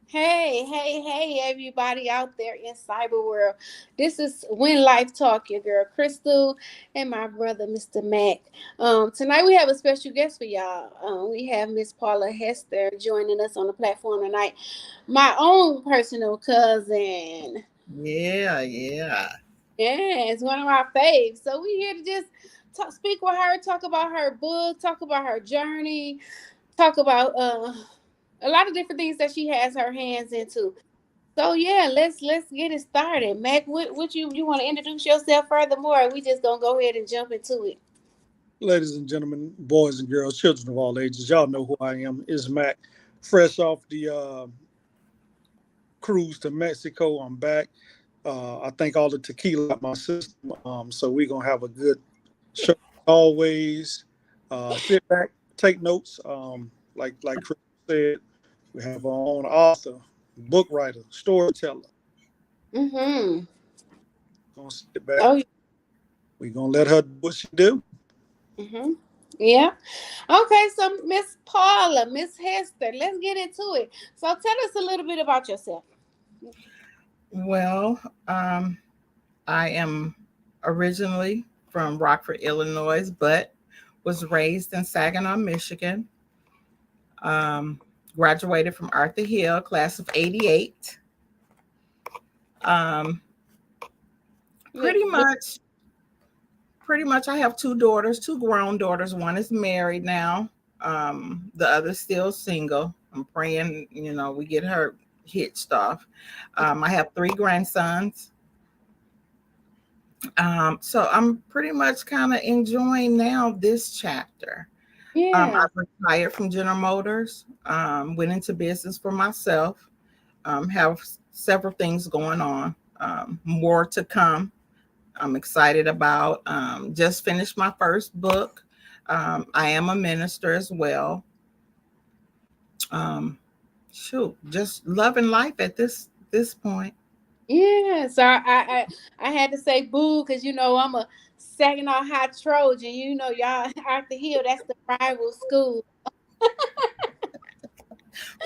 Hey, everybody out there in cyber world. This is When Life Talk, your girl Crystal and my brother Mr. Mac. Tonight we have a special guest for y'all. We have Miss Paula Hester joining us on the platform tonight. My own personal cousin. Yeah, yeah. Yeah, it's one of my faves. So we here to just speak with her, talk about her book, talk about her journey, talk about a lot of different things that she has her hands into. So yeah, let's get it started. Mac, what you want to introduce yourself furthermore? We just gonna go ahead and jump into it. Ladies and gentlemen, boys and girls, children of all ages, y'all know who I am. Is Mac, fresh off the cruise to Mexico. I'm back. I think all the tequila out my system. So we're gonna have a good show always. Sit back, take notes. Like Chris said, we have our own author, book writer, storyteller. Mm-hmm. Gonna sit back. Oh. We're gonna let her do what she do. Mm-hmm. Yeah. Okay. So Miss Paula, Miss Hester, let's get into it. So tell us a little bit about yourself. Well, I am originally from Rockford, Illinois, but was raised in Saginaw, Michigan. Um, Graduated from Arthur Hill, class of '88. Um, Yeah. pretty much, pretty much, I have two daughters, two grown daughters. One is married now. The other's still single. I'm praying, we get her hitched off. I have three grandsons. So I'm pretty much kind of enjoying now this chapter. Yeah. I retired from General Motors, went into business for myself, have several things going on, more to come. I'm excited about. Just finished my first book. I am a minister as well. Um, just loving life at this point. Yeah. So I had to say boo because I'm a Saginaw High Trojan. Y'all Arthur Hill. That's the rival school.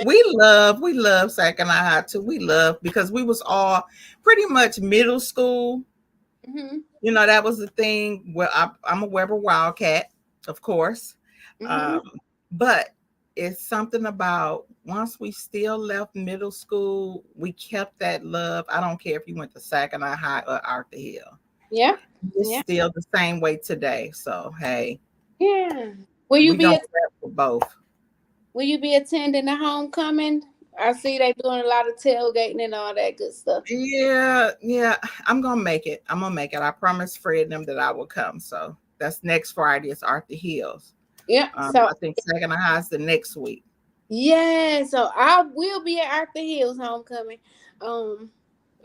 We love Saginaw High too. We love because we was all pretty much middle school. Mm-hmm. That was the thing. Well, I'm a Weber Wildcat, of course. Mm-hmm. Um, but it's something about once we still left middle school, we kept that love. I don't care if you went to Saginaw High or Arthur Hill. Yeah. It's Yeah. still the same way today. So hey, Yeah. Will you we be gonna a, rep for both. Will you be attending the homecoming? I see they doing a lot of tailgating and all that good stuff. Yeah, yeah. I'm gonna make it. I'm gonna make it. I promised Fred and them that I will come. So that's next Friday. It's Arthur Hills. Yeah. So I think Saginaw High is the next week. yeah. So I will be at Arthur Hill's homecoming. Um,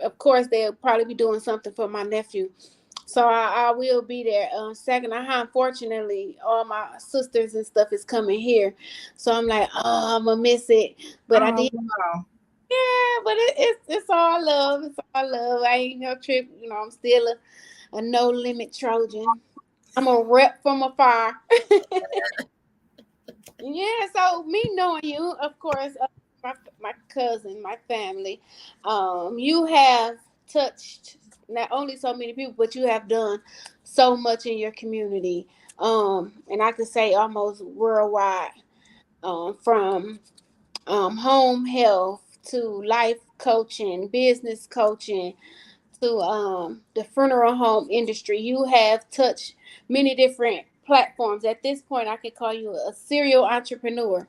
of course they'll probably be doing something for my nephew. So I will be there. Saginaw High, unfortunately, all my sisters and stuff is coming here. So I'm like, oh, I'm gonna miss it. But I Oh did. wow. Yeah, but it's all love. It's all love. I ain't no trip. I'm still a no limit Trojan. I'm a rep from afar. Yeah, so me knowing you, of course, my cousin, my family, you have touched not only so many people, but you have done so much in your community. And I could say almost worldwide, from home health to life coaching, business coaching, to the funeral home industry. You have touched many different platforms. At this point, I can call you a serial entrepreneur.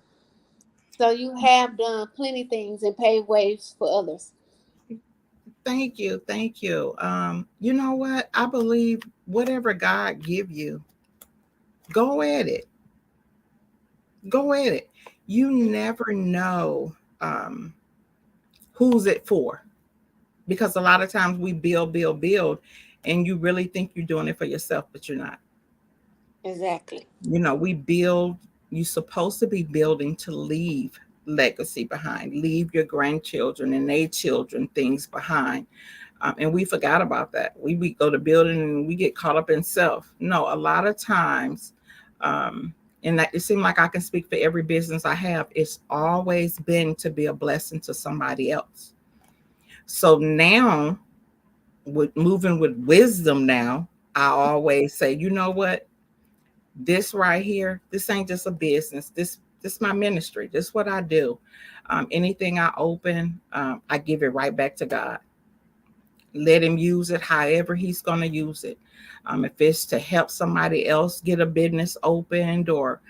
So you have done plenty things and paved ways for others. Thank you. Thank you. You know what? I believe whatever God give you, go at it. Go at it. You never know who's it for. Because a lot of times we build, and you really think you're doing it for yourself, but you're not. Exactly. We build, you're supposed to be building to leave legacy behind, leave your grandchildren and their children things behind. And we forgot about that. We go to building and we get caught up in self. No, a lot of times, And that it seemed like I can speak for every business I have. It's always been to be a blessing to somebody else. So now, with moving with wisdom now, I always say, you know what? This right here, this ain't just a business. This my ministry. This is what I do. Anything I open, I give it right back to God. Let him use it however he's going to use it. If it's to help somebody else get a business opened, or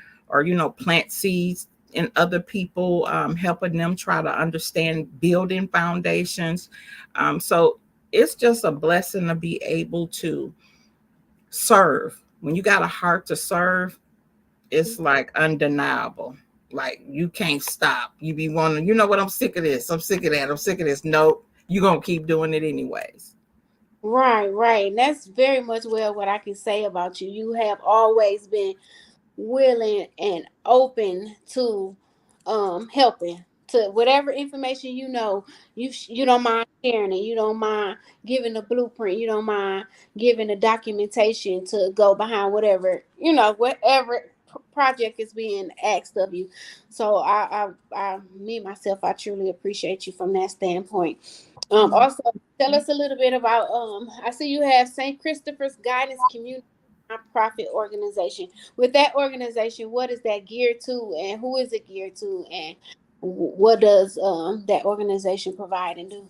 plant seeds in other people, helping them try to understand building foundations. So it's just a blessing to be able to serve. When you got a heart to serve, it's like undeniable. Like you can't stop. You be wanting, you know what? I'm sick of this. I'm sick of that. I'm sick of this. Nope. You're going to keep doing it anyways. Right, right. And that's very much well what I can say about you. You have always been willing and open to helping, to whatever information you don't mind sharing it. You don't mind giving the blueprint. You don't mind giving the documentation to go behind whatever project is being asked of you. So me myself, I truly appreciate you from that standpoint. Also, tell us a little bit about. I see you have St. Christopher's Guidance Community nonprofit organization. With that organization, what is that geared to, and who is it geared to, and what does that organization provide and do?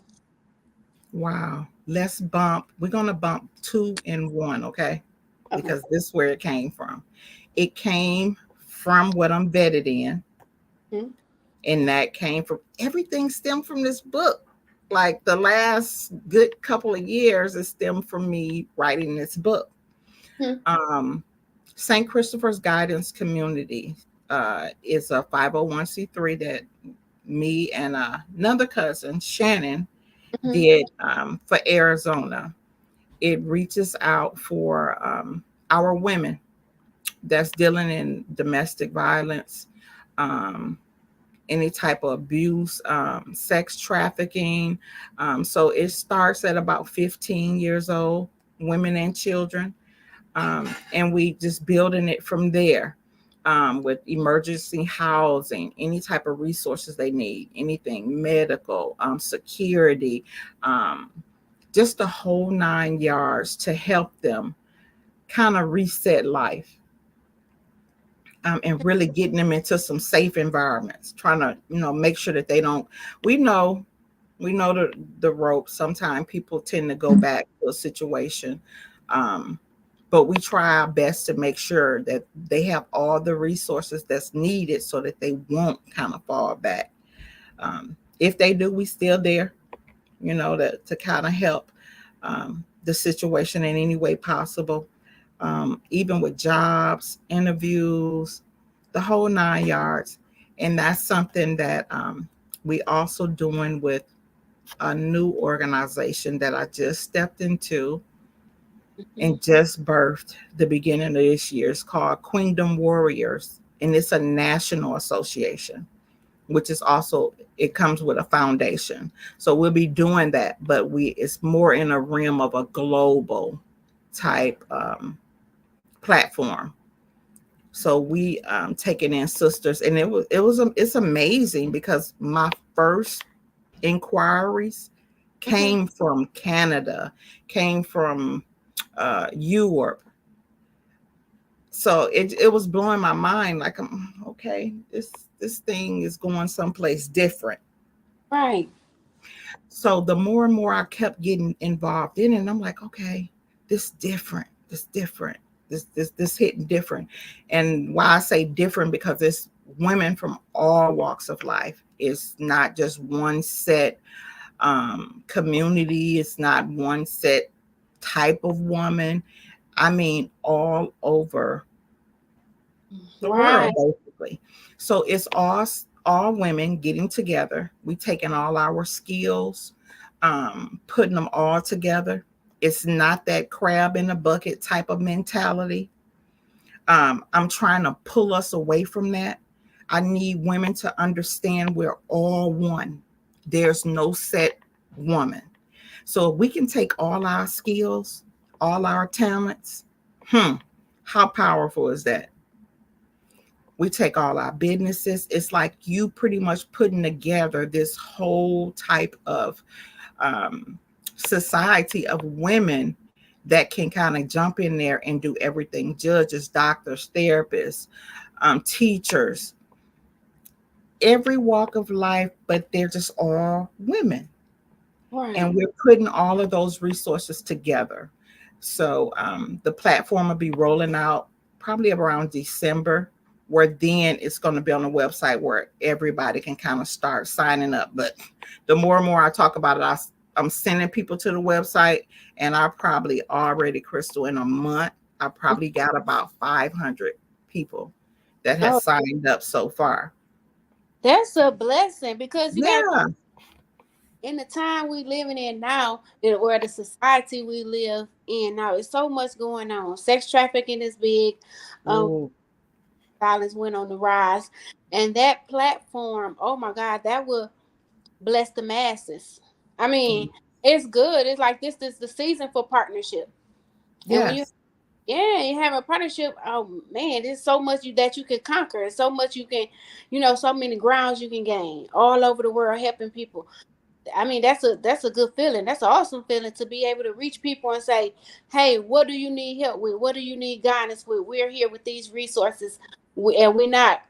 Wow. We're going to bump two in one, okay? Okay. Because this is where it came from. It came from what I'm vetted in. Hmm. And that came from everything stemmed from this book. Like the last good couple of years, it stemmed from me writing this book. Hmm. Um, St. Christopher's Guidance Community is a 501c3 that me and another cousin, Shannon, Hmm. did for Arizona. It reaches out for our women that's dealing in domestic violence, um, any type of abuse, sex trafficking. So it starts at about 15 years old, women and children. And we just building it from there, with emergency housing, any type of resources they need, anything medical, security, um, just the whole 9 yards to help them kind of reset life, and really getting them into some safe environments, trying to make sure that they don't. We know we know the ropes. Sometimes people tend to go back to a situation, um, but we try our best to make sure that they have all the resources that's needed so that they won't kind of fall back. If they do, we still there, to kind of help the situation in any way possible, even with jobs, interviews, the whole 9 yards. And that's something that we also doing with a new organization that I just stepped into Hmm. and just birthed the beginning of this year. It's called Queendom Warriors, and it's a national association, which is also, it comes with a foundation. So we'll be doing that, but it's more in a realm of a global type platform. So we taking in sisters, and it's amazing because my first inquiries Hmm. came from Canada, came from Europe. So it was blowing my mind. Like, okay, this thing is going someplace different. Right. So the more and more I kept getting involved in it, and I'm like, okay, this different, this different, this hitting different. And why I say different, because it's women from all walks of life. It's not just one set community. It's not one set type of woman. I mean, all over the Right. world, basically. So it's all women getting together. We taking all our skills, putting them all together. It's not that crab in a bucket type of mentality. I'm trying to pull us away from that. I need women to understand we're all one. There's no set woman. So if we can take all our skills, all our talents, how powerful is that? We take all our businesses. It's like you pretty much putting together this whole type of um, society of women that can kind of jump in there and do everything: judges, doctors, therapists, teachers, every walk of life, but they're just all women. And Right. we're putting all of those resources together. So the platform will be rolling out probably around December, where then it's going to be on the website where everybody can kind of start signing up. But the more and more I talk about it, I'm sending people to the website, and I probably already, Crystal, in a month, I probably got about 500 people that has Oh, signed up so far. that's a blessing because you got Yeah. in the time we living in now, where the society we live in now, is so much going on. Sex trafficking is big. Um, Oh, Violence went on the rise, and that platform, oh my God, that will bless the masses. I mean, it's good. It's like this is the season for partnership, and when you yes. yeah, you have a partnership. Oh man, there's so much that you can conquer, and so much you can, so many grounds you can gain all over the world helping people. I mean, that's a good feeling. That's an awesome feeling to be able to reach people and say, "Hey, what do you need help with? What do you need guidance with? We're here with these resources, and we're not,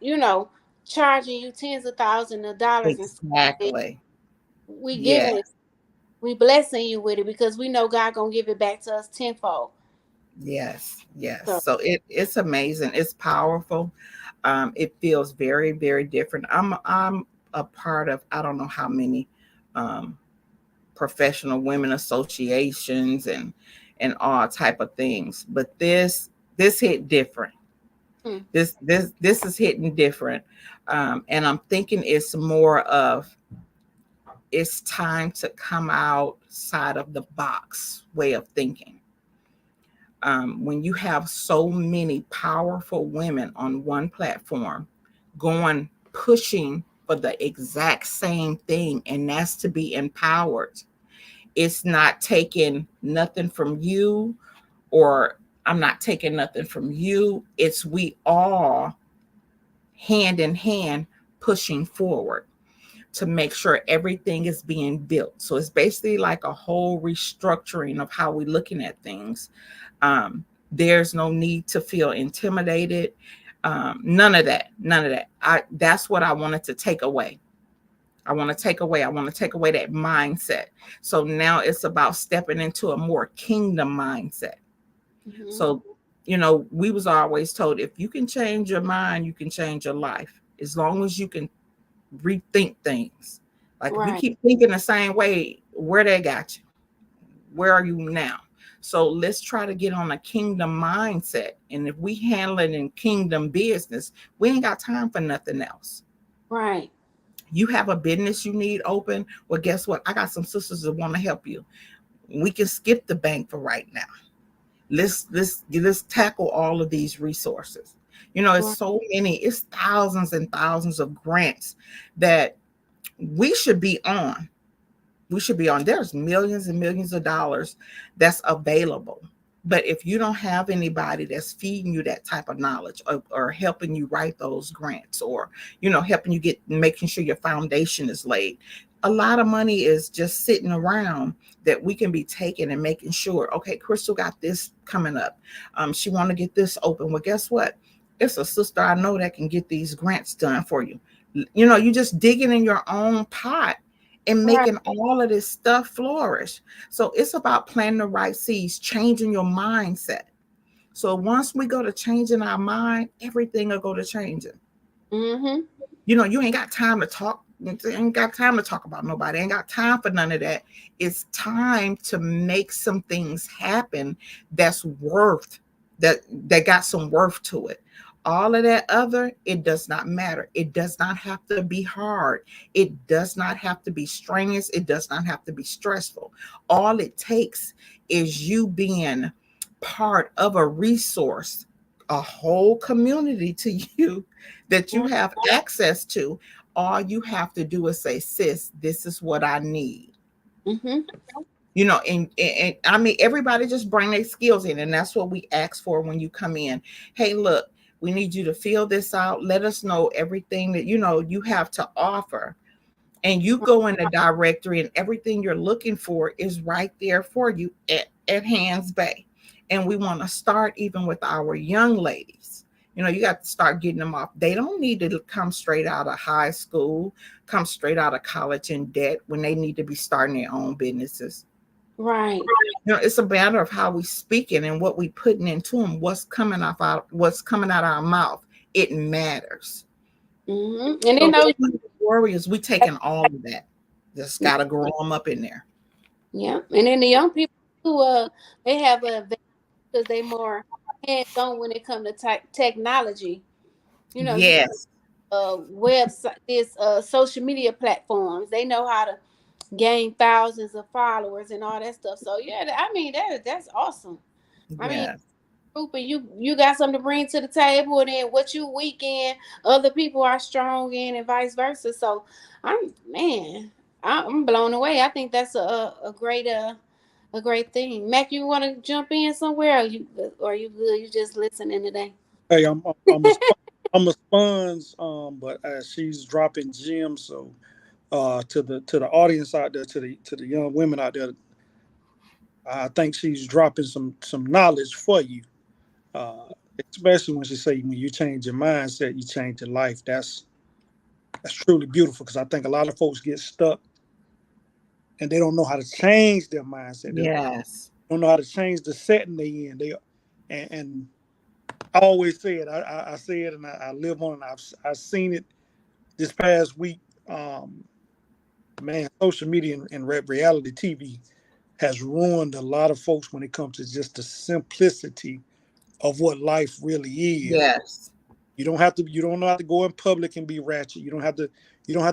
charging you tens of thousands of dollars and Exactly. we Yeah. giving it, we blessing you with it because we know God gonna give it back to us tenfold." Yes, yes. So, So it's amazing. It's powerful. It feels very, very different. I'm a part of, I don't know how many um, professional women associations and all type of things, but this hit different. mm, This is hitting different, and I'm thinking it's more of, it's time to come outside of the box way of thinking. When you have so many powerful women on one platform going pushing for the exact same thing, and that's to be empowered. It's not taking nothing from you, or I'm not taking nothing from you. It's we all hand in hand pushing forward to make sure everything is being built. So it's basically like a whole restructuring of how we're looking at things. There's no need to feel intimidated. None of that. None of that. That's what I wanted to take away. I want to take away that mindset. So now it's about stepping into a more kingdom mindset. mm-hmm. So, we was always told, if you can change your mind, you can change your life. As long as you can rethink things. Like if you Right, keep thinking the same way, where they got you? Where are you now? So let's try to get on a kingdom mindset. And if we handle it in kingdom business, we ain't got time for nothing else. right, You have a business you need open. Well, guess what? I got some sisters that want to help you. We can skip the bank for right now. Let's tackle all of these resources. It's right, so many, it's thousands and thousands of grants that we should be on. There's millions and millions of dollars that's available. But if you don't have anybody that's feeding you that type of knowledge, or helping you write those grants, or helping you making sure your foundation is laid, a lot of money is just sitting around that we can be taking and making sure, okay, Crystal got this coming up. She want to get this open. Well, guess what? It's a sister I know that can get these grants done for you. You just digging in your own pot and right. making all of this stuff flourish. So it's about planting the right seeds, changing your mindset. So once we go to changing our mind, everything will go to changing. Mm-hmm. You ain't got time to talk. Ain't got time to talk about nobody. Ain't got time for none of that. It's time to make some things happen that's worth that got some worth to it. All of that other, it does not matter. It does not have to be hard. It does not have to be strenuous. It does not have to be stressful. All it takes is you being part of a resource, a whole community to you that you have access to. All you have to do is say, sis, this is what I need. Mm-hmm. And I mean, everybody just bring their skills in, and that's what we ask for when you come in. Hey, look, We need you to fill this out. Let us know everything that you have to offer. And you go in the directory, and everything you're looking for is right there for you at Hands Bay. And we want to start even with our young ladies. You got to start getting them off. They don't need to come straight out of high school, come straight out of college in debt when they need to be starting their own businesses. Right. It's a matter of how we speaking and what we putting into them, what's coming out our mouth. It matters. And So they know. warriors, we taking all of that. Just gotta grow them up in there. Yeah, and then the young people who they have a because they more hands on when it comes to technology. You Yes. website, this social media platforms. They know how to gain thousands of followers and all that stuff. So yeah, I mean that's awesome. I mean, Yes. group and you got something to bring to the table, and then what you weak in, other people are strong in, and vice versa. So I'm blown away. I think that's a great thing. Mac, you want to jump in somewhere? Or you good? You just listening today? Hey, I'm a sponge, but she's dropping gems. So to the audience out there, to the young women out there, I think she's dropping some knowledge for you. Uh, Especially when she say when you change your mindset, you change your life. That's truly beautiful because I think a lot of folks get stuck and they don't know how to change their mindset. They Yes. don't know how to change the setting they in. And I always say it. I say it and I live on it. I've seen it this past week. Um, Man, social media and reality TV has ruined a lot of folks when it comes to just the simplicity of what life really is. Yes. You don't have to go in public and be ratchet. You don't have to you don't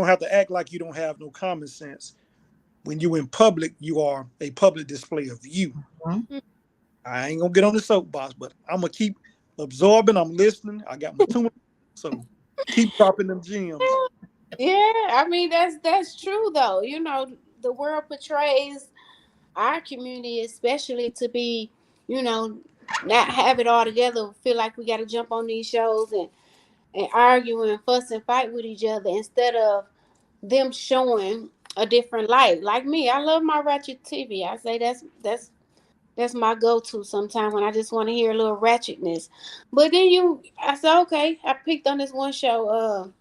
have to act like you don't have no common sense. When you in public, you are a public display of you. Mhm. I ain't gonna get on the soapbox, but I'm gonna keep absorbing. I'm listening. I got my tune, so keep dropping them gems. Yeah, I mean that's true though. The world portrays our community, especially to be, you know, not have it all together. Feel like we got to jump on these shows and argue and fuss and fight with each other instead of them showing a different light. Like me, I love my ratchet TV. I say that's my go-to sometimes when I just want to hear a little ratchetness. But then I said, okay, I picked on this one show,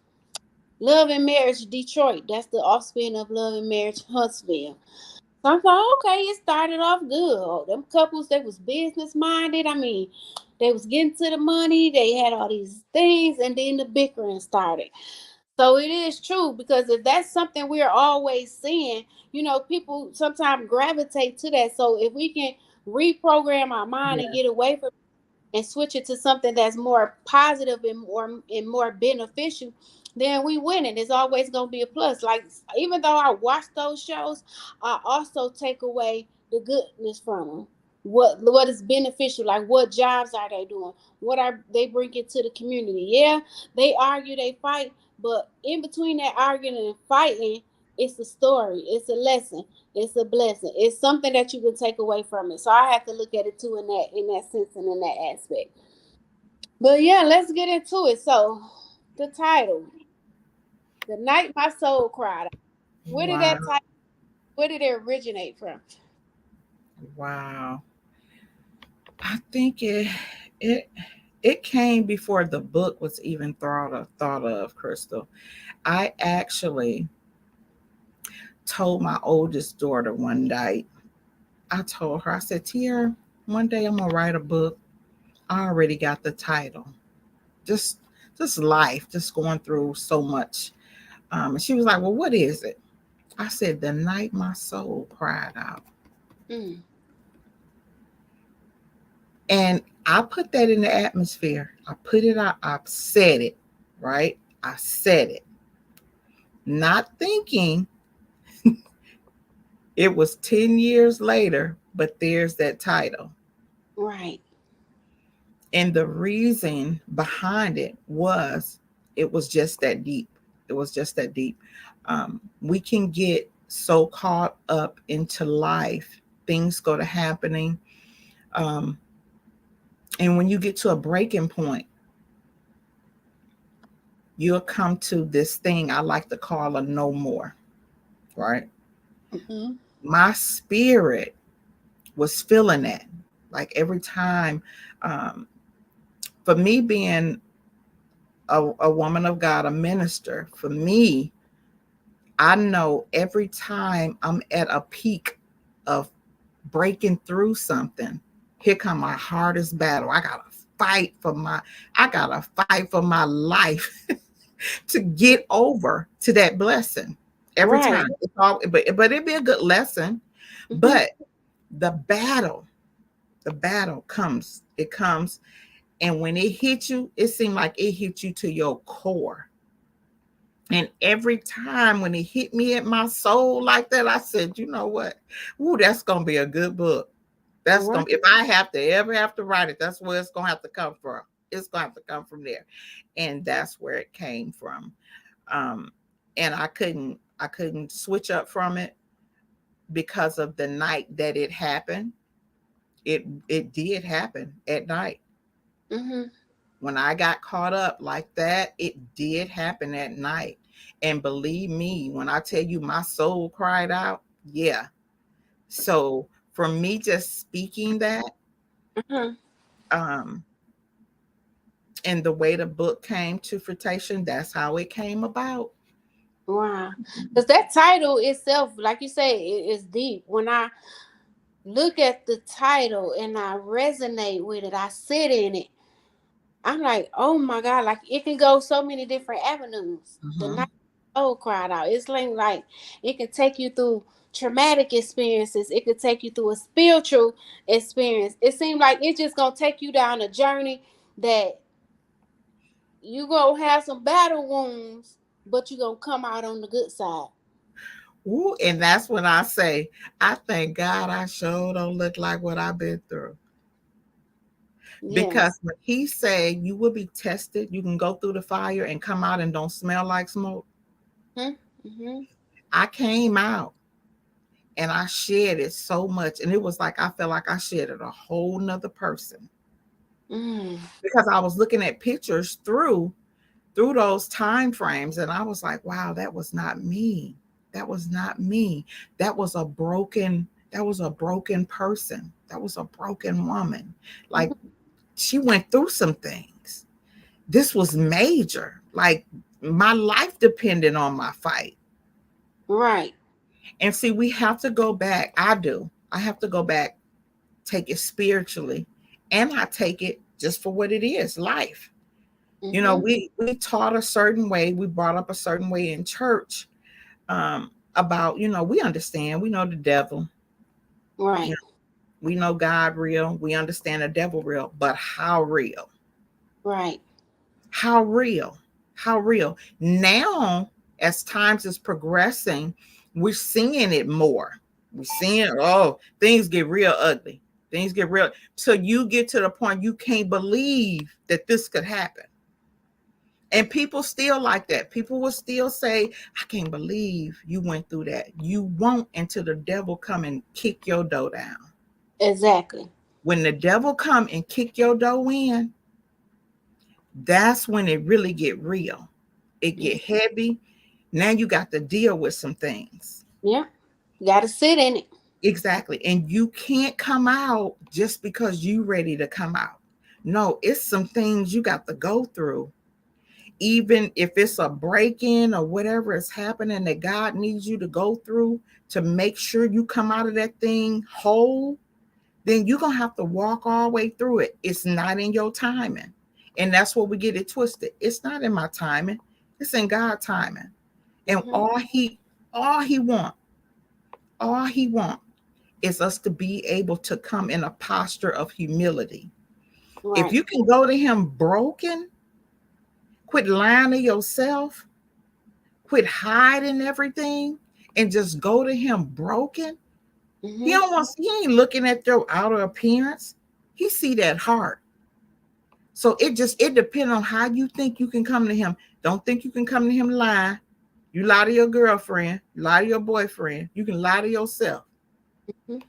Love and Marriage Detroit. That's the offspring of Love and Marriage Huntsville. So I thought, okay, it started off good. Oh, them couples, they was business minded. I mean, they was getting to the money. They had all these things, and then the bickering started. So it is true because if that's something we're always seeing, people sometimes gravitate to that. So if we can reprogram our mind and Yes. get away from and switch it to something that's more positive and more beneficial, then we win it. It's always gonna be a plus. Like even though I watch those shows, I also take away the goodness from them. What is beneficial? Like what jobs are they doing? What are they bringing to the community? Yeah, they argue, they fight, but in between that arguing and fighting, it's a story, it's a lesson, it's a blessing. It's something that you can take away from it. So I have to look at it too in that sense and in that aspect. But yeah, let's get into it. So the title, "The Night My Soul Cried Out." Where did Wow. that title? Where did it originate from? Wow. I think it it came before the book was even thought of, Crystal. I actually told my oldest daughter one night, I told her, I said, Tiara, one day I'm gonna write a book. I already got the title. Just just life, just going through so much. And she was like, well, what is it? I said, The Night My Soul Cried Out. Mm, And I put that in the atmosphere. I put it out. I said it, right? I said it. Not thinking it was 10 years later, but there's that title. right. And the reason behind it was just that deep. It was just that deep. We can get so caught up into life, things go to happening. Um, And when you get to a breaking point, you'll come to this thing I like to call a no more, right? Mm-hmm. My spirit was feeling that. Like every time, um, for me being a woman of God, a minister, for me, I know every time I'm at a peak of breaking through something, here come my hardest battle. I gotta fight for my life to get over to that blessing every Right. time. It's all, but it'd be a good lesson. Mm-hmm. But the battle, the battle comes. It comes, and when it hits you, it seemed like it hit you to your core. And every time when it hit me at my soul like that, I said, you know what? Ooh, that's gonna be a good book. That's Right. gonna, if I have to ever have to write it, that's where it's gonna have to come from. It's gonna have to come from there. And that's where it came from. Um, and I couldn't switch up from it because of the night that it happened. It did happen at night. Mm-hmm. When I got caught up like that, it did happen at night. And believe me, when I tell you my soul cried out, yeah. So for me just speaking that, Mm-hmm. um, and the way the book came to fruition, that's how it came about. Wow. Because that title itself, like you say, it is deep. When I look at the title and I resonate with it, I sit in it. I'm like, oh my God, like it can go so many different avenues. The Mm-hmm. night soul cried out. It's like it can take you through traumatic experiences. It could take you through a spiritual experience. It seems like it's just gonna take you down a journey that you gonna have some battle wounds, but you gonna come out on the good side. Ooh, and that's when I say, I thank God I sure don't look like what I've been through. Because Yes. when he said you will be tested, you can go through the fire and come out and don't smell like smoke. Mm-hmm. I came out and I shared it so much. And it was like I felt like I shared it a whole nother person. Mm. Because I was looking at pictures through those time frames, and I was like, wow, that was not me. That was not me. That was a broken person. That was a broken woman. Like she went through some things. This was major. Like my life depended on my fight. Right. And see, we have to go back. I do. I have to go back, take it spiritually, and I take it just for what it is, life. Mm-hmm. We taught a certain way, we brought up a certain way in church, about, we understand, we know the devil, you Right. know, we know God real, we understand the devil real, but how real? Right. How real? How real? Now, as times is progressing, we're seeing it more. We're seeing, oh, things get real ugly. Things get real. So you get to the point you can't believe that this could happen. And people still like that. People will still say, I can't believe you went through that. You won't until the devil come and kick your door down. Exactly. When the devil come and kick your door in, that's when it really get real. It get heavy. Now you got to deal with some things. Yeah. You got to sit in it. Exactly. And you can't come out just because you ready to come out. No, it's some things you got to go through. Even if it's a break-in or whatever is happening that God needs you to go through to make sure you come out of that thing whole, then you're going to have to walk all the way through it. It's not in your timing. And that's what we get it twisted. It's not in my timing. It's in God's timing. And Mm-hmm. all he all he want is us to be able to come in a posture of humility. If Right. you can go to him broken, quit lying to yourself, quit hiding everything, and just go to him broken. Mm-hmm. He ain't looking at your outer appearance. He see that heart. So it depends on how you think you can come to him. Don't think you can come to him lie. You lie to your girlfriend, lie to your boyfriend. You can lie to yourself. Mm-hmm.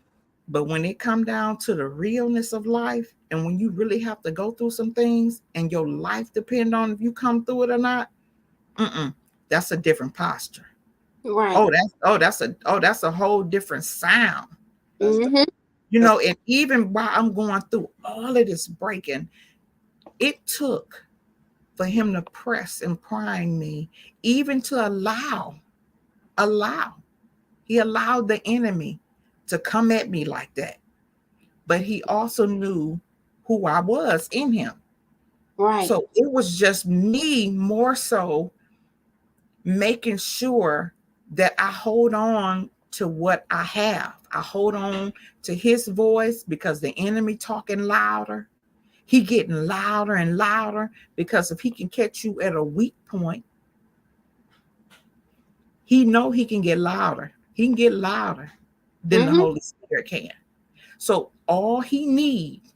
But when it come down to the realness of life, And when you really have to go through some things and your life depend on if you come through it or not, that's a different posture. Right. That's a whole different sound. Mm-hmm. And even while I'm going through all of this breaking, it took for him to press and prime me, even to allow. He allowed the enemy to come at me like that. But he also knew who I was in him. Right. So it was just me more so making sure that I hold on to what I have. I hold on to his voice because the enemy talking louder. He getting louder and louder because if he can catch you at a weak point, he know he can get louder. He can get louder than the Mm-hmm. Holy Spirit can. So all he needs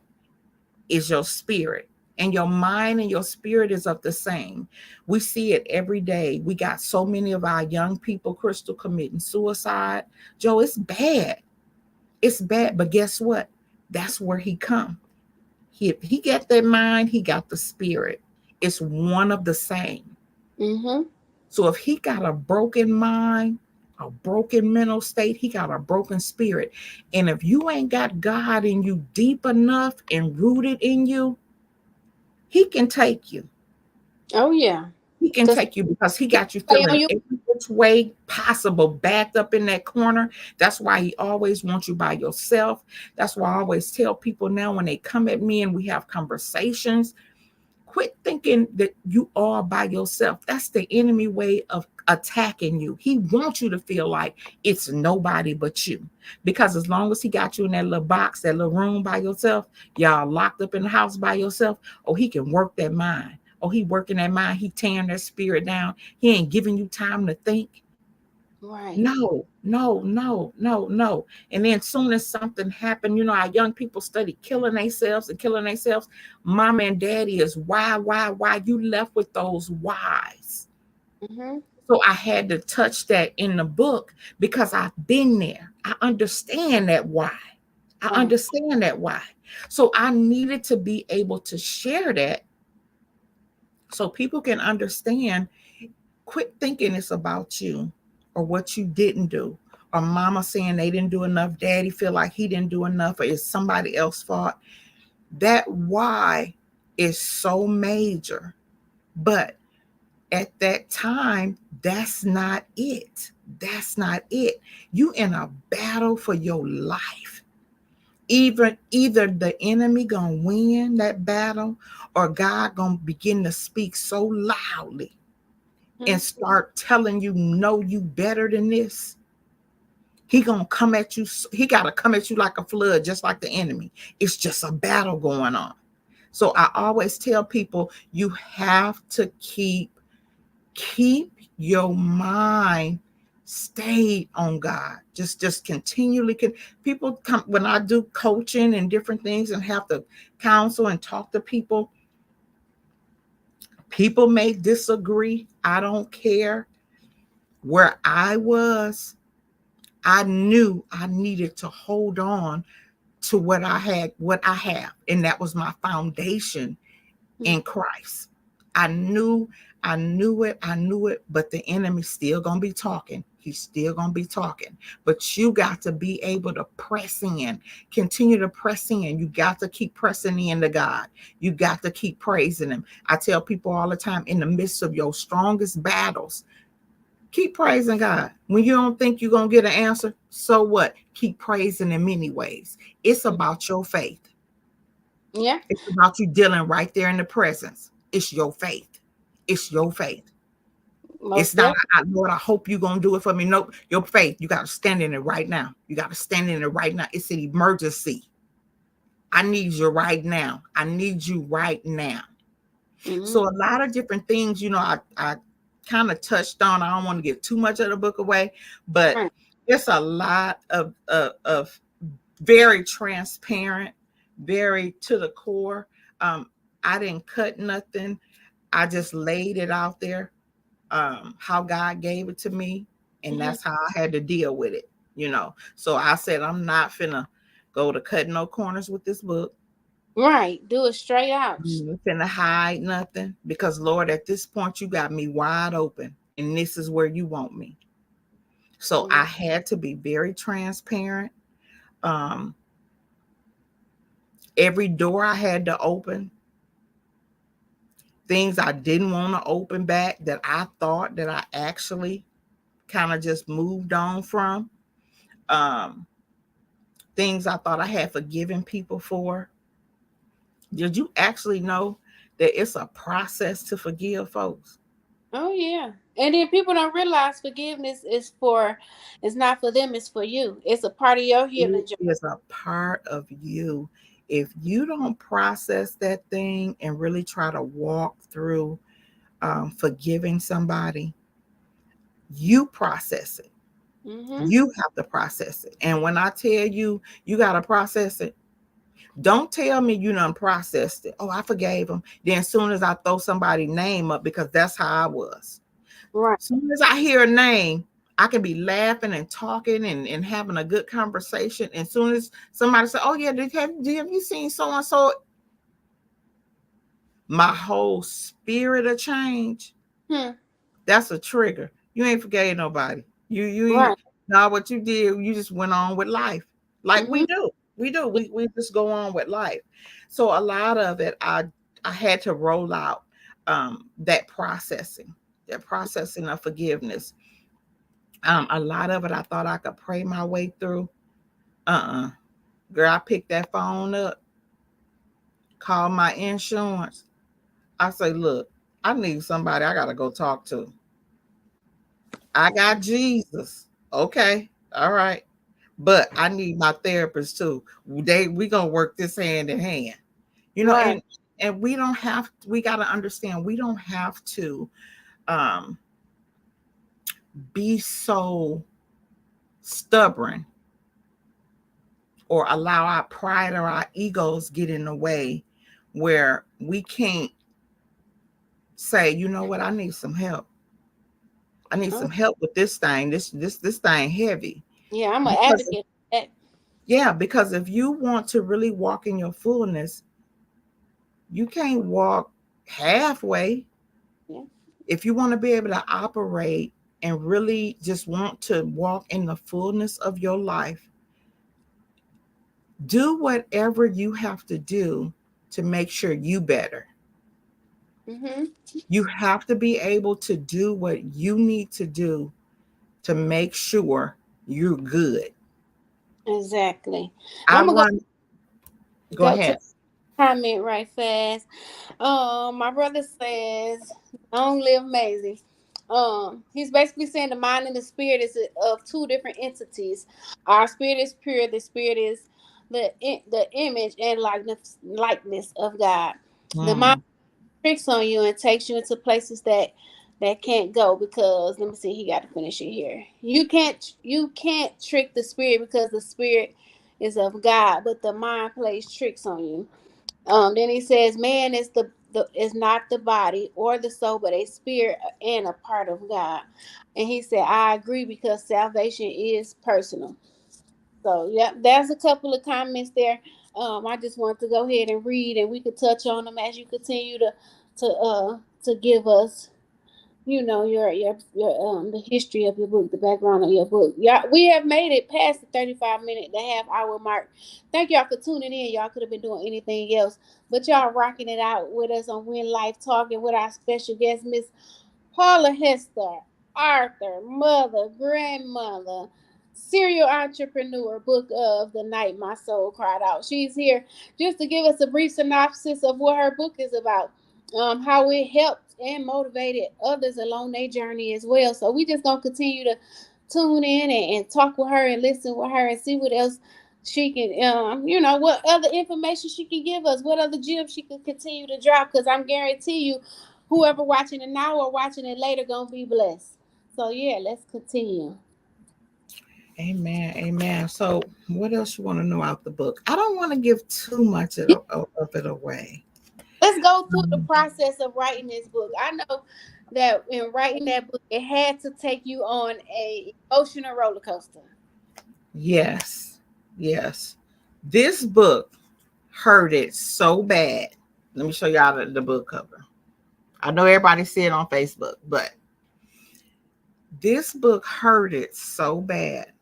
is your spirit. And your mind and your spirit is of the same. We see it every day. We got so many of our young people, Crystal, committing suicide. Joe, it's bad. It's bad. But guess what? That's where he come. He got that mind, he got the spirit. It's one of the same. Mm-hmm. So if he got a broken mind, a broken mental state, he got a broken spirit. And if you ain't got God in you deep enough and rooted in you, he can take you. Oh yeah. He can Just take you because he he got you play on feeling you. every which way possible, backed up in that corner. That's why he always wants you by yourself. That's why I always tell people now when they come at me and we have conversations, quit thinking that you are by yourself. That's the enemy way of attacking you. He wants you to feel like it's nobody but you. Because as long as he got you in that little box, that little room by yourself, y'all locked up in the house by yourself, oh, he can work that mind. Oh, he working that mind. He tearing that spirit down. He ain't giving you time to think. Right. No, no, no, no, no. And then soon as something happened, our young people study killing themselves and killing themselves. Mom and daddy is why you left with those whys. Mm-hmm. So I had to touch that in the book because I've been there. I understand that why. I Right. understand that why. So I needed to be able to share that so people can understand. Quit thinking it's about you or what you didn't do, or mama saying they didn't do enough, daddy feel like he didn't do enough, or it's somebody else's fault. That why is so major. But at that time, that's not it. That's not it. You in a battle for your life. Either the enemy gonna win that battle or God gonna begin to speak so loudly and Mm-hmm. start telling you, no, you better than this. He gonna come at you. He gotta come at you like a flood, just like the enemy. It's just a battle going on. So I always tell people, you have to keep your mind stayed on God. Just continually. People come when I do coaching and different things and have to counsel and talk to people. People may disagree. I don't care. Where I was, I knew I needed to hold on to what I have, and that was my foundation in Christ. I knew, I knew it, but the enemy's still gonna be talking. He's still gonna be talking. But you got to be able to press in, continue to press in. You got to keep pressing into God. You got to keep praising him. I tell people all the time, in the midst of your strongest battles, keep praising God. When you don't think you're going to get an answer, so what? Keep praising in many ways. It's about your faith. Yeah. It's about you dealing right there in the presence. It's your faith. It's your faith. It's Most not, definitely. Lord, I hope you're going to do it for me. Nope. Your faith, you got to stand in it right now. You got to stand in it right now. It's an emergency. I need you right now. I need you right now. Mm-hmm. So a lot of different things, I kind of touched on. I don't want to give too much of the book away, but Right. it's a lot of very transparent, very to the core. I didn't cut nothing. I just laid it out there, how God gave it to me, and Mm-hmm. that's how I had to deal with it. So I said, I'm not finna go to cutting no corners with this book. Right. Do it straight out. You ain't finna hide nothing because Lord, at this point, you got me wide open, and this is where you want me. So I had to be very transparent. Um, every door I had to open, things I didn't want to open back that I thought that I actually kind of just moved on from. Um, things I thought I had forgiven people for. Did you actually know that it's a process to forgive folks? Oh yeah. And then people don't realize forgiveness is for, it's not for them, it's for you. It's a part of your It healing journey. is a part of you. If you don't process that thing and really try to walk through forgiving somebody, you process it. Mm-hmm. You have to process it. And when I tell you, you got to process it, don't tell me you done processed it. Oh, I forgave them. Then as soon as I throw somebody's name up, because that's how I was. Right. As soon as I hear a name, I can be laughing and talking and having a good conversation. And as soon as somebody say, oh yeah, have you seen so-and-so? My whole spirit of change. Hmm. That's a trigger. You ain't forgave nobody. You ain't Right. now what you did, you just went on with life. Like Mm-hmm. we do. We do. We just go on with life. So a lot of it I had to roll out that processing of forgiveness. A lot of it I thought I could pray my way through. Uh-uh. Girl, I picked that phone up, called my insurance. I say, look, I need somebody I gotta go talk to. I got Jesus. Okay. All right. But I need my therapist too. We gonna work this hand in hand. You know, Right. and we don't have we gotta understand we don't have to um be so stubborn or allow our pride or our egos get in the way where we can't say, you know what, I need some help. I need Oh, some help with this thing. This thing heavy. yeah, I'm an Because advocate for that. yeah, because if you want to really walk in your fullness, you can't walk halfway. Yeah. If you want to be able to operate and really just want to walk in the fullness of your life, do whatever you have to do to make sure you better. Mm-hmm. You have to be able to do what you need to do to make sure you're good. Exactly. I I'm gonna run, go go to ahead. comment right fast. My brother says, "Long live Maisie." He's basically saying the mind and the spirit is of two different entities. Our spirit is pure. The spirit is the image and likeness of God. The mind Mm, tricks on you and takes you into places that can't go because let me see, he got to finish it here. You can't trick the spirit because the spirit is of God, but the mind plays tricks on you. Then he says, man is the is not the body or the soul, but a spirit and a part of God. And he said, I agree because salvation is personal. So yeah, there's a couple of comments there. I just want to go ahead and read, and we could touch on them as you continue to give us, your the history of your book, the background of your book. Yeah, we have made it past the 35 minute, the half hour mark. Thank y'all for tuning in. Y'all could have been doing anything else, but y'all rocking it out with us on When Life Talking with our special guest, Miss Paula Hester, Arthur, mother, grandmother, serial entrepreneur, book of the night, My Soul Cried Out. She's here just to give us a brief synopsis of what her book is about, how it helped and motivated others along their journey as well. So we just gonna continue to tune in and talk with her and listen with her and see what else she can, what other information she can give us, what other gems she can continue to drop. Because I'm guarantee you, whoever watching it now or watching it later gonna be blessed. So yeah, let's continue. amen. Amen. So what else you want to know out the book? I don't want to give too much of it away. Let's go through the Um, process of writing this book. I know that in writing that book, it had to take you on a emotional roller coaster. yes. Yes. This book hurt it so bad. Let me show y'all the book cover. I know everybody see it on Facebook, but this book hurt it so bad.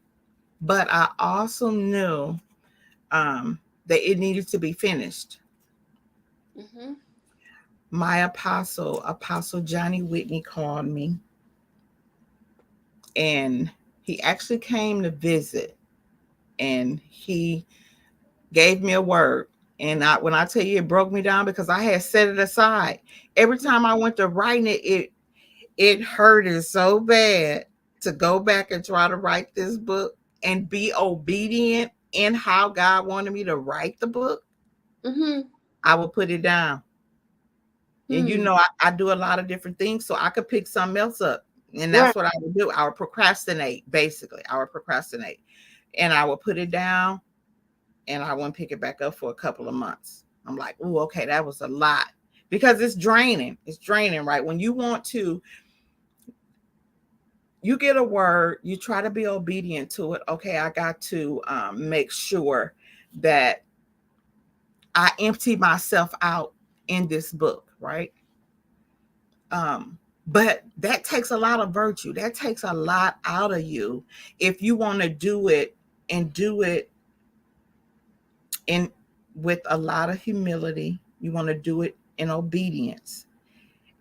But I also knew that it needed to be finished. Mm-hmm. My Apostle Johnny Whitney, called me, and he actually came to visit, and he gave me a word. And when I tell you, it broke me down because I had set it aside. Every time I went to writing it hurted so bad to go back and try to write this book and be obedient in how God wanted me to write the book. Mm-hmm. I would put it down. And Mm. I do a lot of different things, so I could pick something else up. And Right. that's what I would do. I would procrastinate, basically. I would procrastinate. And I would put it down, and I wouldn't pick it back up for a couple of months. I'm like, oh, okay, that was a lot. Because it's draining. It's draining, right? When you get a word, you try to be obedient to it. Okay, I got to make sure that I empty myself out in this book, right? But that takes a lot of virtue. That takes a lot out of you if you want to do it and do it in with a lot of humility. You want to do it in obedience.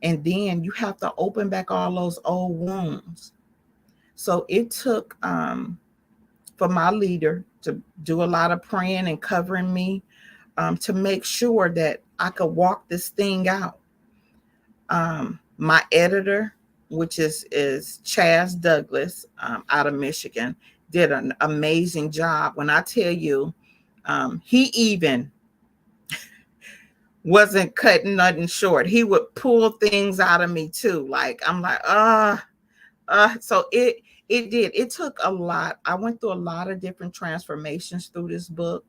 And then you have to open back all those old wounds. So it took for my leader to do a lot of praying and covering me to make sure that I could walk this thing out. My editor, which is Chaz Douglas out of Michigan, did an amazing job. When I tell you, he even wasn't cutting nothing short. He would pull things out of me too. Like I'm like, so it did. It took a lot. I went through a lot of different transformations through this book.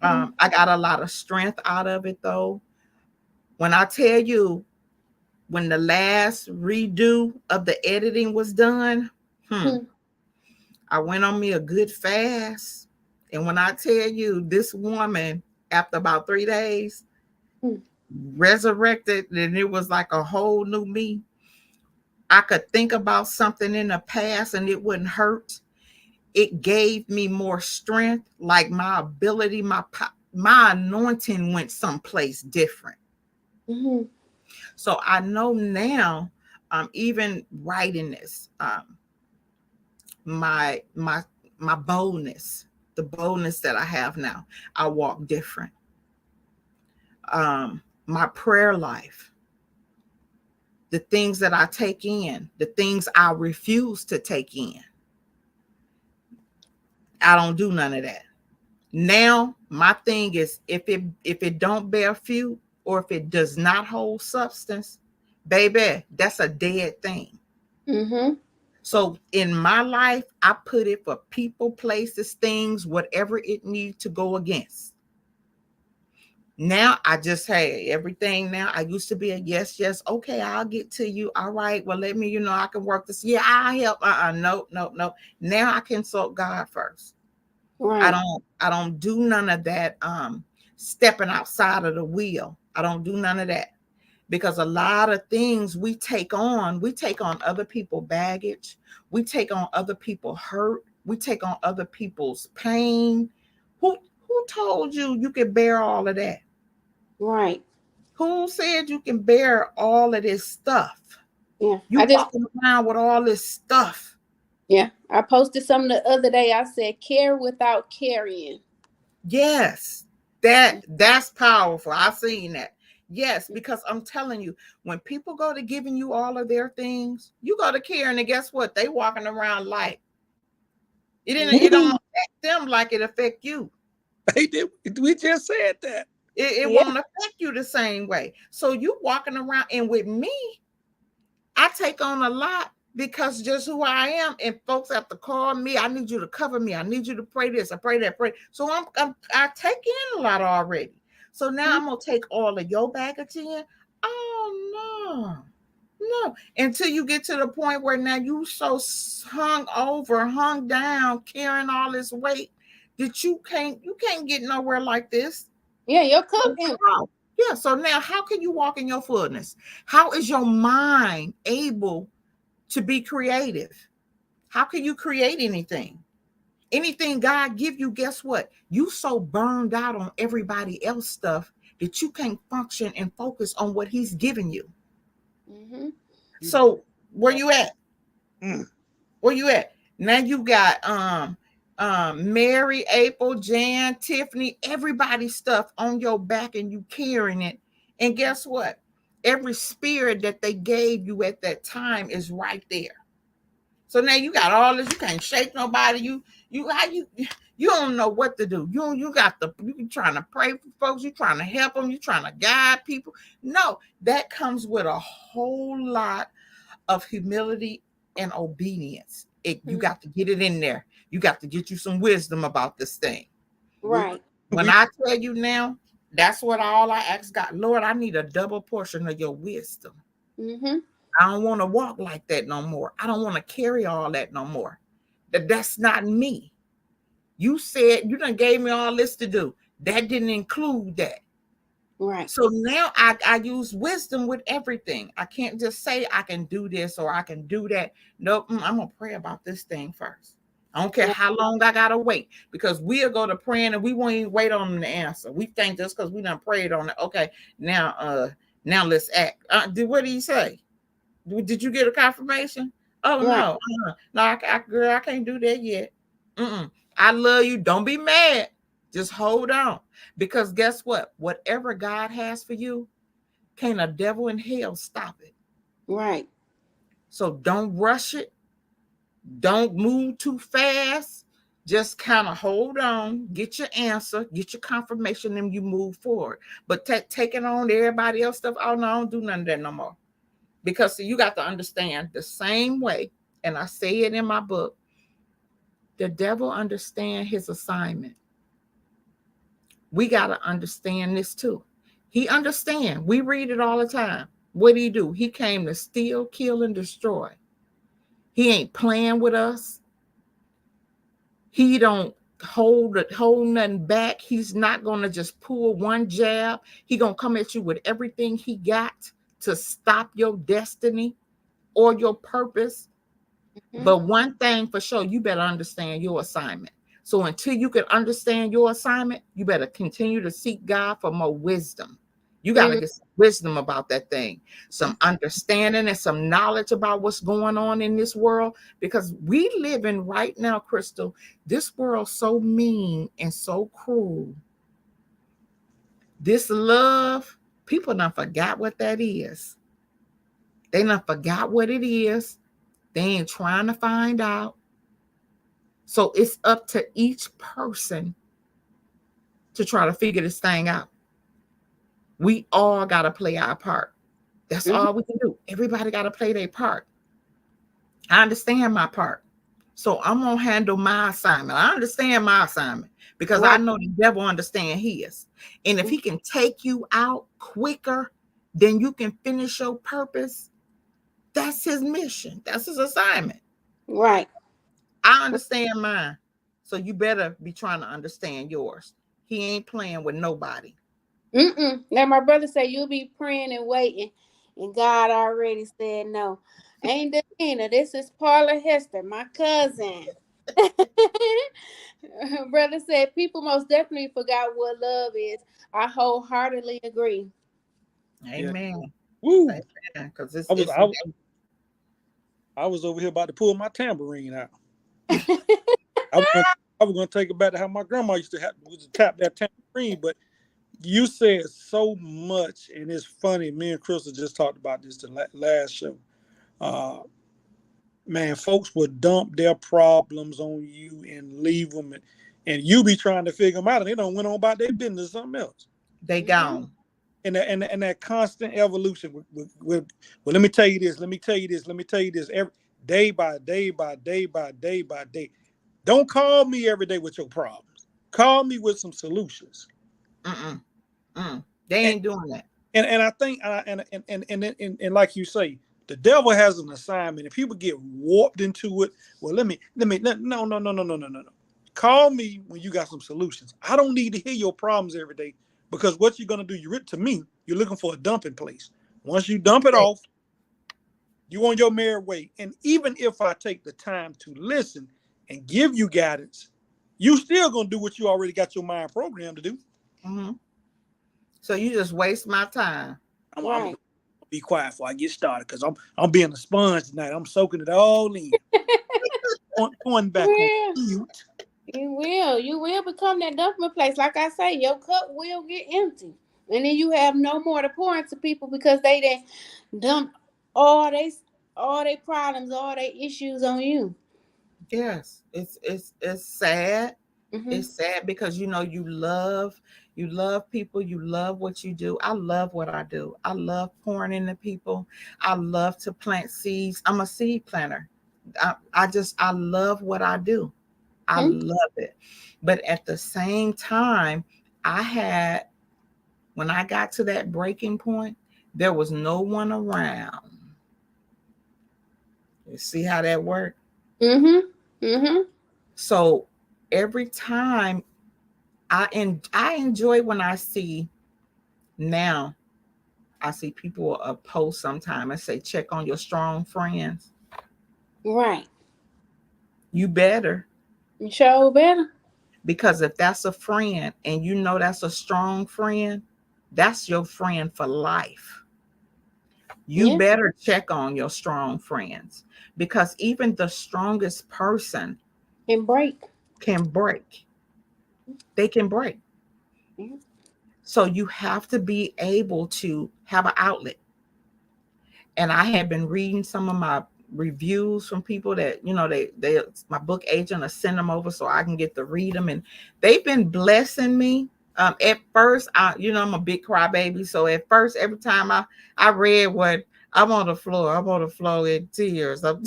I got a lot of strength out of it, though. When I tell you, when the last redo of the editing was done, I went on me a good fast. And when I tell you, this woman, after about 3 days, resurrected, and it was like a whole new me. I could think about something in the past and it wouldn't hurt. It gave me more strength, like my ability, my anointing went someplace different. Mm-hmm. So I know now, even writing this, my boldness, the boldness that I have now, I walk different. My prayer life, the things that I take in, the things I refuse to take in, I don't do none of that. Now my thing is, if it don't bear fruit, or if it does not hold substance, baby, that's a dead thing. Mm-hmm. So in my life, I put it for people, places, things, whatever it needs to go against. Now I just, hey, everything now. I used to be a yes, okay, I'll get to you. All right, well, let me, I can work this. Yeah, I'll help. No. Now I consult God first. Right. I don't do none of that stepping outside of the wheel. I don't do none of that. Because a lot of things we take on other people's baggage. We take on other people's hurt. We take on other people's pain. Who told you could bear all of that? Right. Who said you can bear all of this stuff? Yeah. You walking around with all this stuff. Yeah. I posted something the other day. I said, care without carrying. Yes. That's powerful. I've seen that. Yes, because I'm telling you, when people go to giving you all of their things, you go to caring, and guess what? They walking around like it don't affect them like it affect you. Hey, we just said that. It won't affect you the same way. So you walking around, and with me, I take on a lot because just who I am, and folks have to call me. I need you to cover me. I need you to pray this. I pray that. Pray. So I take in a lot already. So now I'm gonna take all of your baggage in. Oh no. Until you get to the point where now you so hung down, carrying all this weight that you can't get nowhere like this. Yeah, your cup So empty. how? Yeah, so now how can you walk in your fullness? How is your mind able to be creative? How can you create anything? Anything God give you, guess what? You so burned out on everybody else stuff that you can't function and focus on what he's giving you. Mm-hmm. So where you at? Mm. Where you at? Now you got Mary, April, Jan, Tiffany, everybody's stuff on your back and you carrying it. And guess what? Every spirit that they gave you at that time is right there. So now you got all this. You can't shake nobody. You don't know what to do. You got the you trying to pray for folks. You trying to help them. You trying to guide people. No, that comes with a whole lot of humility and obedience. You got to get it in there. You got to get you some wisdom about this thing. We Right. When we I tell you now, that's what all I ask God, Lord, I need a double portion of your wisdom. Mm-hmm. I don't want to walk like that no more. I don't want to carry all that no more. That's not me. You said you done gave me all this to do. That didn't include that. Right. So now I use wisdom with everything. I can't just say I can do this or I can do that. Nope, I'm going to pray about this thing first. I don't care Right. how long I got to wait because we'll go to praying and we won't even wait on them to answer. We think just because we done prayed on it. Okay, now let's act. What did he say? Did you get a confirmation? Oh Right. no, no, girl, I can't do that yet. I love you. Don't be mad. Just hold on, because guess what? Whatever God has for you, can't a devil in hell stop it. Right. So don't rush it. Don't move too fast. Just kind of hold on, get your answer, get your confirmation, and you move forward. But taking on everybody else stuff, oh no, I don't do none of that no more. Because you got to understand the same way, and I say it in my book, the devil understand his assignment. We got to understand this too. He understand. We read it all the time. What did he do? He came to steal, kill, and destroy. He ain't playing with us. He don't hold nothing back. He's not going to just pull one jab. He going to come at you with everything he got to stop your destiny or your purpose. Mm-hmm. But one thing for sure, you better understand your assignment. So until you can understand your assignment, you better continue to seek God for more wisdom. You got to get some wisdom about that thing, some understanding and some knowledge about what's going on in this world, because we live in right now, Crystal, this world so mean and so cruel. This love, people done forgot what that is. They done forgot what it is. They ain't trying to find out. So it's up to each person to try to figure this thing out. We all got to play our part. That's Mm-hmm. all we can do. Everybody got to play their part. I understand my part. So I'm going to handle my assignment. I understand my assignment because I Right. know the devil understand his. And if Mm-hmm. he can take you out quicker than you can finish your purpose, that's his mission. That's his assignment. Right. I understand mine. So you better be trying to understand yours. He ain't playing with nobody. Now my brother said you'll be praying and waiting, and God already said no. Ain't Davina. This is Paula Hester, my cousin. Brother said people most definitely forgot what love is. I wholeheartedly agree. yeah. Amen. Woo. Amen. Because I was I, I was over here about to pull my tambourine out. I was gonna take it back to how my grandma used to tap that tambourine, but you said so much, and it's funny. Me and Crystal just talked about this the last show. Uh, man, folks would dump their problems on you and leave them, and you be trying to figure them out, and they don't went on about their business or something else. they gone. And that constant evolution with well, let me tell you this, let me tell you this, let me tell you this, every day by day by day by day by day. Don't call me every day with your problems. Call me with some solutions. Mm-mm. They And ain't doing that. I think and like you say, the devil has an assignment, and people get warped into it. Well, no, no. Call me when you got some solutions. I don't need to hear your problems every day. Because what you're gonna do, to me, you're looking for a dumping place. Once you dump it off, you on your merry way. And even if I take the time to listen and give you guidance, you still gonna do what you already got your mind programmed to do. Mm-hmm. So you just waste my time. I'm gonna Right. be quiet before I get started because I'm being a sponge tonight. I'm soaking it all in. Going back on Well, mute. you will become that dumping place. Like I say, your cup will get empty. And then you have no more to pour into people because they then dump all they all their problems, all their issues on you. Yes, it's sad. Hmm. It's sad because you love people, you love what you do. I love what I do. I love pouring into people. I love to plant seeds. I'm a seed planter. I love what I do. I love it. But at the same time, I had when I got to that breaking point, there was no one around. You see how that worked? Hmm. Hmm. So every time I enjoy when I see now I see people post sometime and say check on your strong friends. Right. You better, You sure better. because if that's a friend and you know that's a strong friend, that's your friend for life. You Yeah. better check on your strong friends because even the strongest person And break. can break. They can break. Mhm. So you have to be able to have an outlet. And I had been reading some of my reviews from people that they my book agent will send them over so I can get to read them, and they've been blessing me. At first, I'm a big crybaby, so at first, every time I read what I'm on the floor in tears. I'm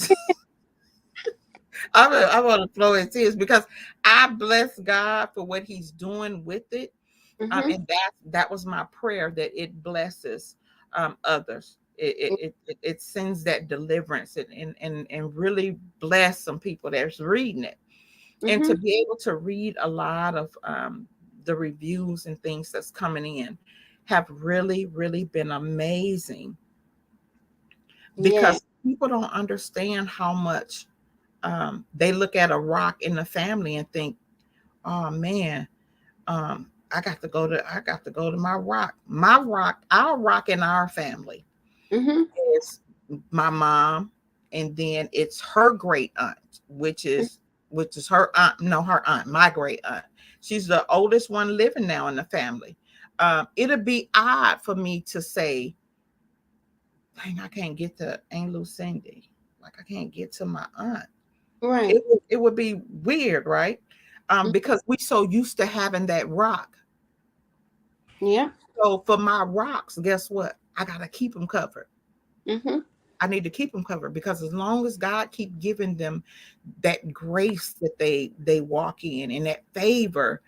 on the floor in tears because I bless God for what He's doing with it. Mhm. And that was my prayer, that it blesses others. It sends that deliverance and really bless some people that's reading it. And to Mhm. be able to read a lot of the reviews and things that's coming in have really, really been amazing, Yeah. because people don't understand how much they look at a rock in the family and think, oh man, I got to go to my rock. Our rock in our family Mhm. is my mom, and then it's her great aunt, which is her aunt, no, her aunt, my great aunt. She's the oldest one living now in the family. It'll be odd for me to say, dang, I can't get to Aunt Lucindy. Like I can't get to my aunt. Right. It would be weird, right? Because we so used to having that rock. Yeah. So for my rocks, guess what? I gotta keep them covered. Mhm. I need to keep them covered because as long as God keep giving them that grace that they walk in and that favor,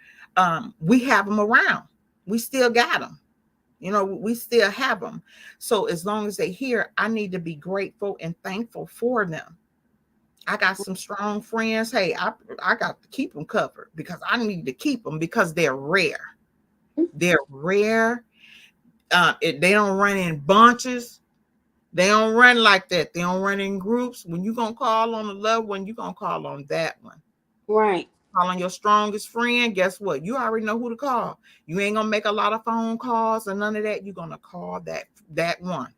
we have them around. We still got them. We still have them. So as long as they here, I need to be grateful and thankful for them. I got some strong friends. Hey, I got to keep them covered because I need to keep them because they're rare. They're rare. They don't run in bunches. They don't run like that. They don't run in groups. When you gonna call on a loved one, you gonna call on that one. Right. Call on your strongest friend. Guess what? You already know who to call. You ain't gonna make a lot of phone calls or none of that. You're gonna call that one.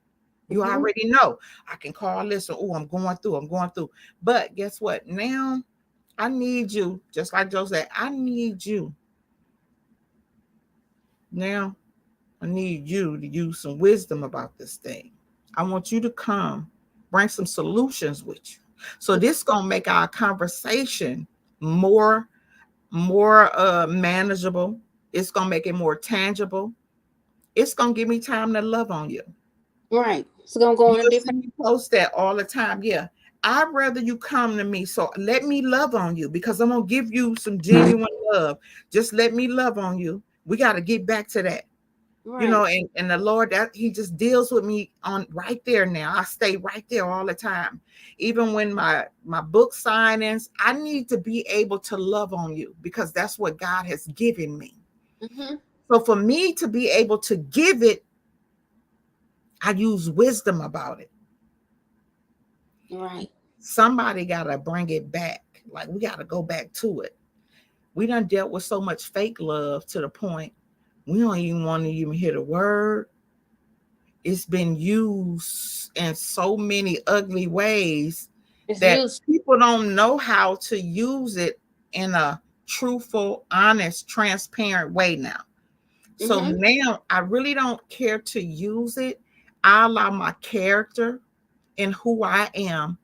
You Mhm. already know. I can call. Listen, oh, I'm going through. I'm going through. But guess what? Now I need you, just like Joe said. I need you now. I need you to use some wisdom about this thing. I want you to come, bring some solutions with you. So this gonna make our conversation more manageable. It's gonna make it more tangible. It's gonna give me time to love on you. Right. It's gonna go on a You'll see different. me post that all the time. Yeah. I'd rather you come to me. So let me love on you because I'm gonna give you some genuine love. Just let me love on you. We got to get back to that. Right. And the Lord, that He just deals with me on right there now. I stay right there all the time. Even when my book signings, I need to be able to love on you because that's what God has given me. Mhm. So for me to be able to give it, I use wisdom about it. Right. Somebody got to bring it back. Like we got to go back to it. We done dealt with so much fake love to the point we don't even want to even hear the word. It's been used in so many ugly ways It's that used. people don't know how to use it in a truthful, honest, transparent way now. So Mm-hmm. now I really don't care to use it. I allow my character and who I am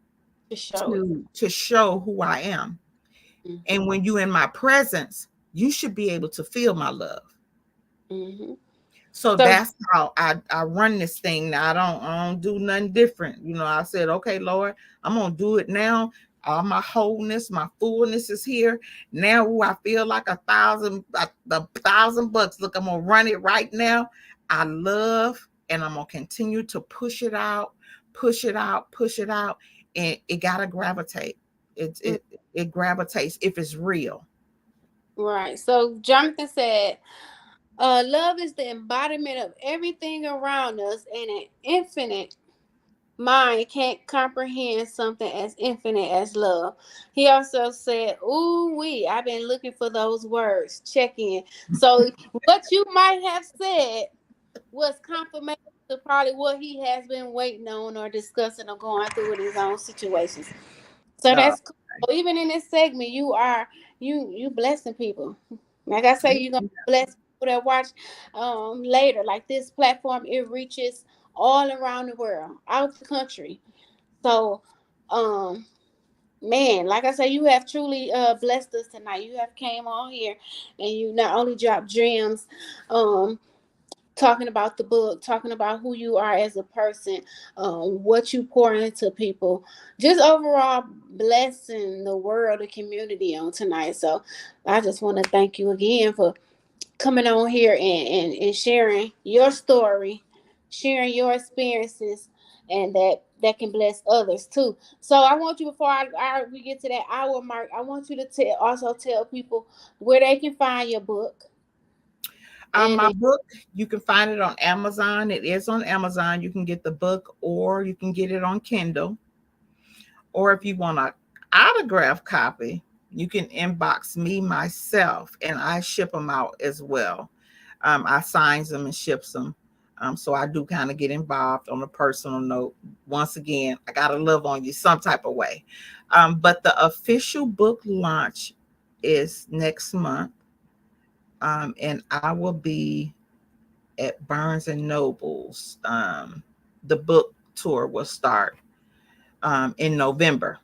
To show it. to show who I am. Mm-hmm. And when you in my presence, you should be able to feel my love. Mm-hmm. So So that's how I run this thing now. I don't do nothing different. I said, okay, Lord, I'm gonna do it now. All my wholeness, my fullness is here. Now I feel like $1,000. Look, I'm gonna run it right now. I love and I'm gonna continue to push it out, push it out, push it out. And it gotta gravitate. It mm, it it gravitates if it's real. right. So Jonathan said, love is the embodiment of everything around us, and an infinite mind can't comprehend something as infinite as love. He also said, "Ooh wee, I've been looking for those words. Check in." So what you might have said was confirmation to probably what he has been waiting on or discussing or going through with his own situations. So Uh, that's cool. So even in this segment, you blessing people. Like I say, you're gonna bless people that watch later. Like this platform, it reaches all around the world, out the country. So um man, like I say, you have truly blessed us tonight. You have came on here and you not only dropped gems, um talking about the book, talking about who you are as a person, what you pour into people, just overall blessing the world, the community on tonight. So I just want to thank you again for coming on here and sharing your story, sharing your experiences, and that can bless others too. So I want you, before we get to that hour mark, I want you to also tell people where they can find your book. My And book, you can find it on Amazon. It is on Amazon. You can get the book, or you can get it on Kindle. Or if you want an autograph copy, you can inbox me myself, and I ship them out as well. I signs them and ships them. So I do kind of get involved on a personal note. Once again, I gotta love on you some type of way. But the official book launch is next month, and I will be at Barnes and Nobles. The book tour will start in November.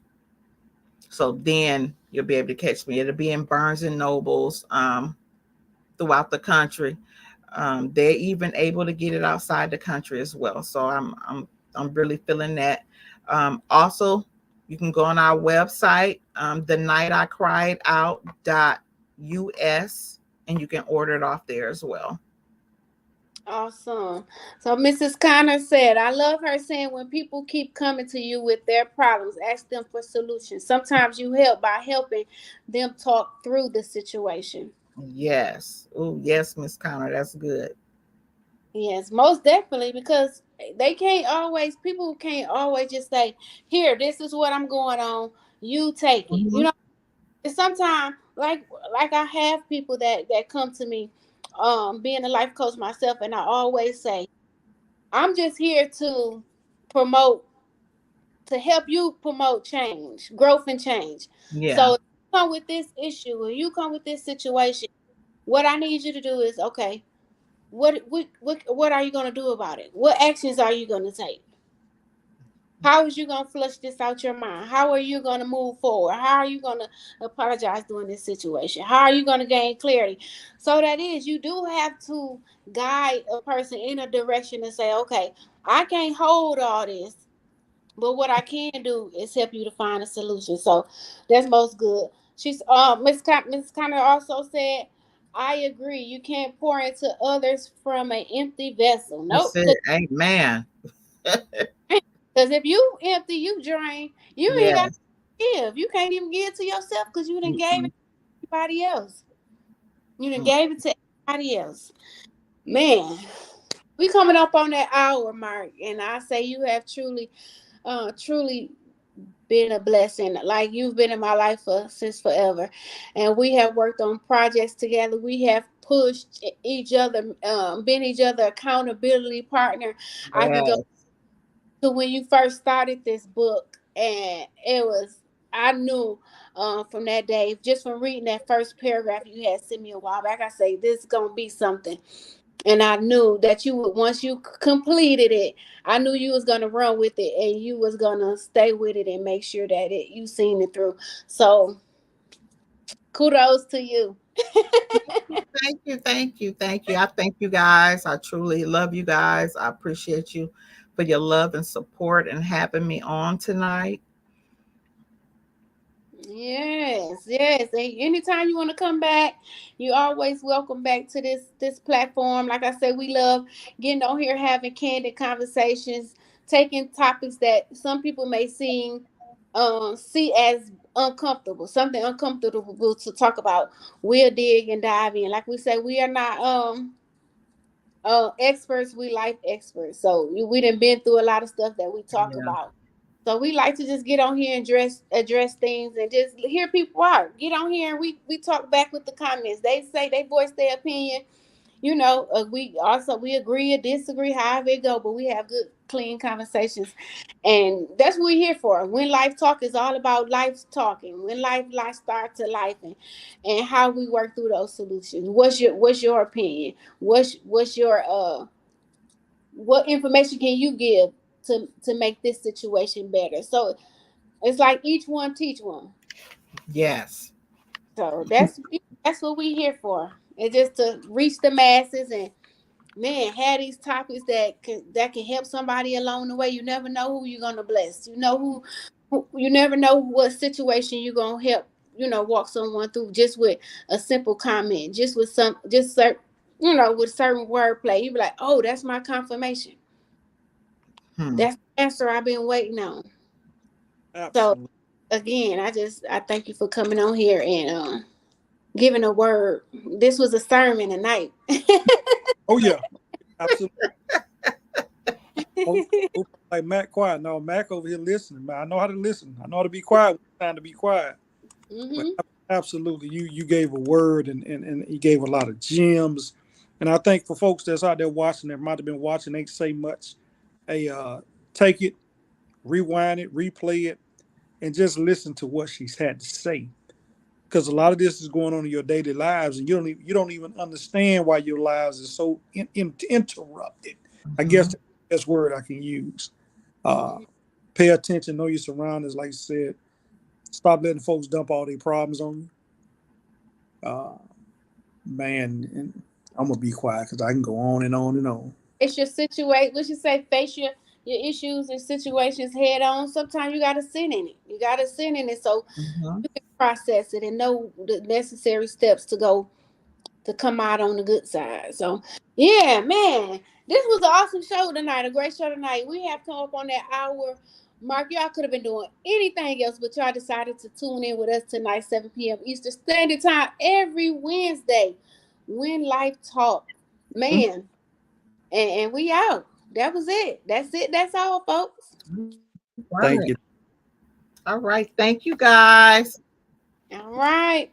So then you'll be able to catch me. It'll be in Barnes and Nobles throughout the country. They're even able to get it outside the country as well. So I'm really feeling that. Also, you can go on our website, thenightIcriedout.us, and you can order it off there as well. awesome. So Mrs. Connor said, I love her saying when people keep coming to you with their problems, ask them for solutions. Sometimes you help by helping them talk through the situation. Yes. Oh, yes, Miss Connor. That's good. Yes, most definitely, because people can't always just say, here, this is what I'm going on. You take it. Mhm. And sometimes, like I have people that come to me, being a life coach myself, and I always say, I'm just here promote to help you promote change, growth and change. Yeah. So if you come with this issue or you come with this situation, what I need you to do is, okay, what are you gonna do about it? What actions are you gonna take? How is you gonna flush this out your mind? How are you gonna move forward? How are you gonna apologize during this situation? How are you gonna gain clarity? So that is, you do have to guide a person in a direction and say, okay, I can't hold all this, but what I can do is help you to find a solution. So that's most good. She's Miss Connor also said, I agree. You can't pour into others from an empty vessel. That's Nope. it. Amen. Because if you empty, you drain. You ain't got Yes. to give. You can't even give to yourself because you didn't gave it Mm-mm. to everybody else. You didn't Mm. gave it to. everybody else. Man, we coming up on that hour mark, and I say you have truly been a blessing. Like you've been in my life since forever, and we have worked on projects together. We have pushed each other, been each other accountability partner. I can go Yes. to when you first started this book, and it was I knew from that day, just from reading that first paragraph you had sent me a while back. I say this is gonna be something, and I knew that you would once you completed it. I knew you was gonna run with it, and you was gonna stay with it and make sure that you seen it through. So kudos to you. Thank you, thank you, thank you. I thank you guys. I truly love you guys. I appreciate you for your love and support and having me on tonight. Yes, yes. And anytime you want to come back, you always welcome back to this platform. Like I said, we love getting on here, having candid conversations, taking topics that some people may see as uncomfortable, something uncomfortable to talk about. We'll dig and dive in. Like we say, we are not experts, we life experts. So we done been through a lot of stuff that we talk Yeah. about. So we like to just get on here and address things and just hear people out. Get on here and we talk back with the comments. They say they voice their opinion. We agree or disagree, however it go, but we have good, clean conversations, and that's what we're here for. When life talk is all about life talking. When life starts to life, and how we work through those solutions. What's your opinion? What's your what information can you give to make this situation better? So it's like each one teach one. Yes. So that's what we here for. It's just to reach the masses and man, have these topics that can help somebody along the way. You never know who you're gonna bless. You know who you never know what situation you're gonna help. Walk someone through just with a simple comment, just with with certain wordplay. You be like, oh, that's my confirmation. Hmm. That's the answer I've been waiting on. So Absolutely. again, I thank you for coming on here and giving a word. This was a sermon tonight. Oh yeah, absolutely. Oh, oh, like Mac quiet. No, Mac over here listening. Man, I know how to listen. I know how to be quiet when it's time to be quiet. But hmm absolutely, you gave a word and you gave a lot of gems. And I think for folks that's out there watching, that might have been watching, ain't say much. Hey, take it, rewind it, replay it, and just listen to what she's had to say. Because a lot of this is going on in your daily lives, and you don't even understand why your lives is so interrupted. I guess Hmm. that's the best word I can use. Uh, Pay attention, know your surroundings. Like you said, stop letting folks dump all their problems on you. Man, and I'm gonna be quiet because I can go on and on and on. It's your situation. We should say face your issues and situations head on. Sometimes you gotta sit in it. You gotta sit in it so Hmm. you can process it and know the necessary steps to come out on the good side. So yeah, man, this was an awesome show tonight. A great show tonight. We have come up on that hour mark. Y'all could have been doing anything else, but y'all decided to tune in with us tonight, 7 p.m. Eastern Standard Time, every Wednesday. When Life Talk, man. And we out. That was it. That's it. That's all, folks. Right. All right. Thank you guys. All right.